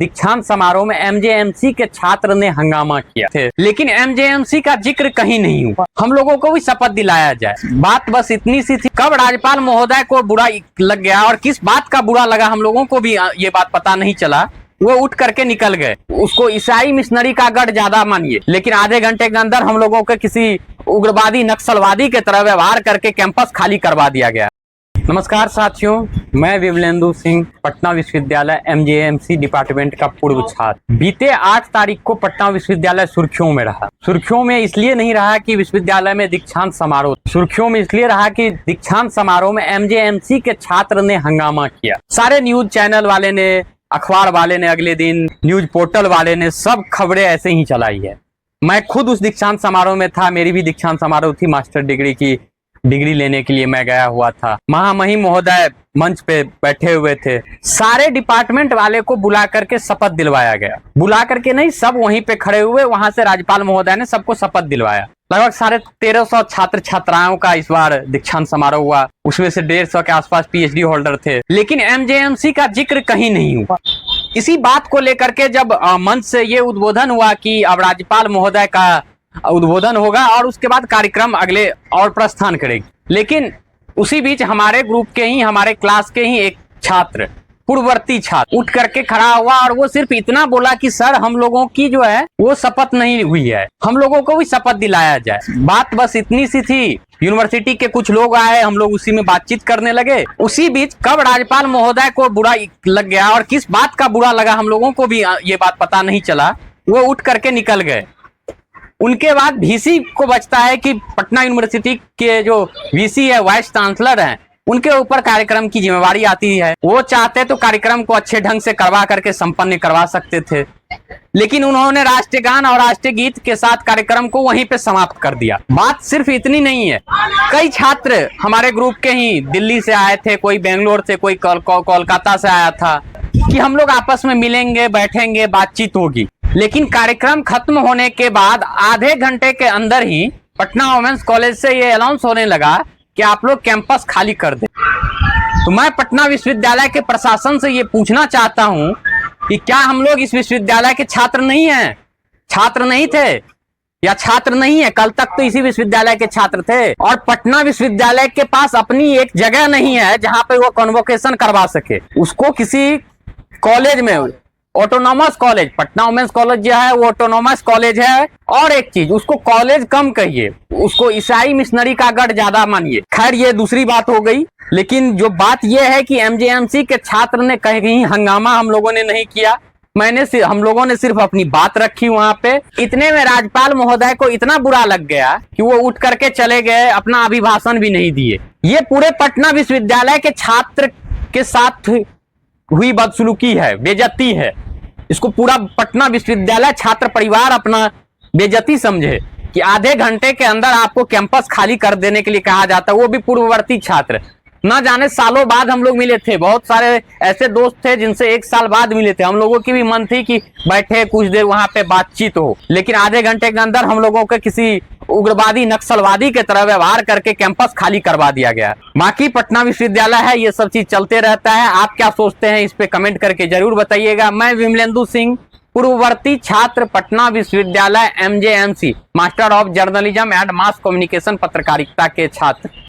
दीक्षांत समारोह में एमजेएमसी के छात्र ने हंगामा किया थे, लेकिन एमजेएमसी का जिक्र कहीं नहीं हुआ। हम लोगों को भी शपथ दिलाया जाए। बात बस इतनी सी थी। कब राज्यपाल महोदय को बुरा लग गया और किस बात का बुरा लगा हम लोगों को भी ये बात पता नहीं चला। वो उठ करके निकल गए। उसको ईसाई मिशनरी का गढ़ ज्यादा मानिए, लेकिन आधे घंटे के अंदर हम लोगों के किसी उग्रवादी नक्सलवादी के तरह व्यवहार करके कैंपस खाली करवा दिया गया। नमस्कार साथियों, मैं विमलेंदु सिंह, पटना विश्वविद्यालय एमजेएमसी डिपार्टमेंट का पूर्व छात्र। बीते 8 तारीख को पटना विश्वविद्यालय सुर्खियों में रहा। सुर्खियों में इसलिए नहीं रहा कि विश्वविद्यालय में दीक्षांत समारोह, सुर्खियों में इसलिए रहा कि दीक्षांत समारोह में एमजेएमसी के छात्र ने हंगामा किया। सारे न्यूज चैनल वाले ने, अखबार वाले ने, अगले दिन न्यूज पोर्टल वाले ने सब खबरें ऐसे ही चलाई है। मैं खुद उस दीक्षांत समारोह में था। मेरी भी दीक्षांत समारोह थी, मास्टर डिग्री की डिग्री लेने के लिए मैं गया हुआ था। महामहिम महोदय मंच पे बैठे हुए थे। सारे डिपार्टमेंट वाले को बुला करके शपथ दिलवाया गया। बुला करके नहीं, सब वहीं पे खड़े हुए। वहां से राज्यपाल महोदय ने सबको शपथ दिलवाया। लगभग 1350 छात्र छात्राओं का इस बार दीक्षांत समारोह हुआ। उसमें से 150 के आसपास पीएचडी होल्डर थे, लेकिन एमजेएमसी का जिक्र कहीं नहीं हुआ। इसी बात को लेकर के जब मंच से ये उद्बोधन हुआ कि अब राज्यपाल महोदय का उद्बोधन होगा और उसके बाद कार्यक्रम अगले और प्रस्थान करेगी, लेकिन उसी बीच हमारे ग्रुप के ही, हमारे क्लास के ही एक छात्र, पूर्ववर्ती छात्र उठ करके खड़ा हुआ और वो सिर्फ इतना बोला कि सर हम लोगों की जो है वो शपथ नहीं हुई है, हम लोगों को भी शपथ दिलाया जाए। बात बस इतनी सी थी। यूनिवर्सिटी के कुछ लोग आए, हम लोग उसी में बातचीत करने लगे। उसी बीच कब राज्यपाल महोदय को बुरा लग गया और किस बात का बुरा लगा हम लोगों को भी ये बात पता नहीं चला। वो उठ करके निकल गए। उनके बाद वीसी को बचता है कि पटना यूनिवर्सिटी के जो वीसी है, वाइस चांसलर हैं, उनके ऊपर कार्यक्रम की जिम्मेवारी आती है। वो चाहते तो कार्यक्रम को अच्छे ढंग से करवा करके संपन्न करवा सकते थे, लेकिन उन्होंने राष्ट्रगान और राष्ट्रीय गीत के साथ कार्यक्रम को वहीं पे समाप्त कर दिया। बात सिर्फ इतनी नहीं है। कई छात्र हमारे ग्रुप के ही दिल्ली से आए थे, कोई बेंगलोर से, कोई कोलकाता से आया था कि हम लोग आपस में मिलेंगे, बैठेंगे, बातचीत होगी। लेकिन कार्यक्रम खत्म होने के बाद आधे घंटे के अंदर ही पटना वुमेन्स कॉलेज से ये अनाउंस होने लगा कि आप लोग कैंपस खाली कर दें। तो मैं पटना विश्वविद्यालय के प्रशासन से ये पूछना चाहता हूं कि क्या हम लोग इस विश्वविद्यालय के छात्र नहीं हैं? छात्र नहीं थे या छात्र नहीं है? कल तक तो इसी विश्वविद्यालय के छात्र थे। और पटना विश्वविद्यालय के पास अपनी एक जगह नहीं है जहां पे वो कन्वोकेशन करवा सके। उसको किसी कॉलेज में, autonomous college, Patna women's college जो है वो ऑटोनॉमस कॉलेज है। और एक चीज, उसको कॉलेज कम कहिए, उसको ईसाई मिशनरी का गढ़ ज्यादा मानिए। खैर ये दूसरी बात हो गई, लेकिन जो बात यह है कि एमजेएमसी के छात्र ने कहीं हंगामा हम लोगों ने नहीं किया। हम लोगों ने सिर्फ अपनी बात रखी वहां पे। इतने में राज्यपाल महोदय को इतना बुरा लग गया कि वो उठ करके चले गए, अपना अभिभाषण भी नहीं दिए। ये पूरे पटना विश्वविद्यालय के छात्र के साथ हुई बदसलूकी है, बेइज्जती है। इसको पूरा पटना विश्वविद्यालय छात्र परिवार अपना बेइज्जती समझे कि आधे घंटे के अंदर आपको कैंपस खाली कर देने के लिए कहा जाता है, वो भी पूर्ववर्ती छात्र। ना जाने सालों बाद हम लोग मिले थे। बहुत सारे ऐसे दोस्त थे जिनसे 1 साल बाद मिले थे। हम लोगों की भी मन थी कि बैठे कुछ देर वहां पे बातचीत हो, लेकिन आधे घंटे के अंदर हम लोगों के किसी उग्रवादी नक्सलवादी के तरह व्यवहार करके कैंपस खाली करवा दिया गया। बाकी पटना विश्वविद्यालय है, ये सब चीज चलते रहता है। आप क्या सोचते हैं इस पे कमेंट करके जरूर बताइएगा। मैं विमलेंदु सिंह, पूर्ववर्ती छात्र, पटना विश्वविद्यालय एमजेएमसी, master of journalism and mass communication, पत्रकारिता के छात्र।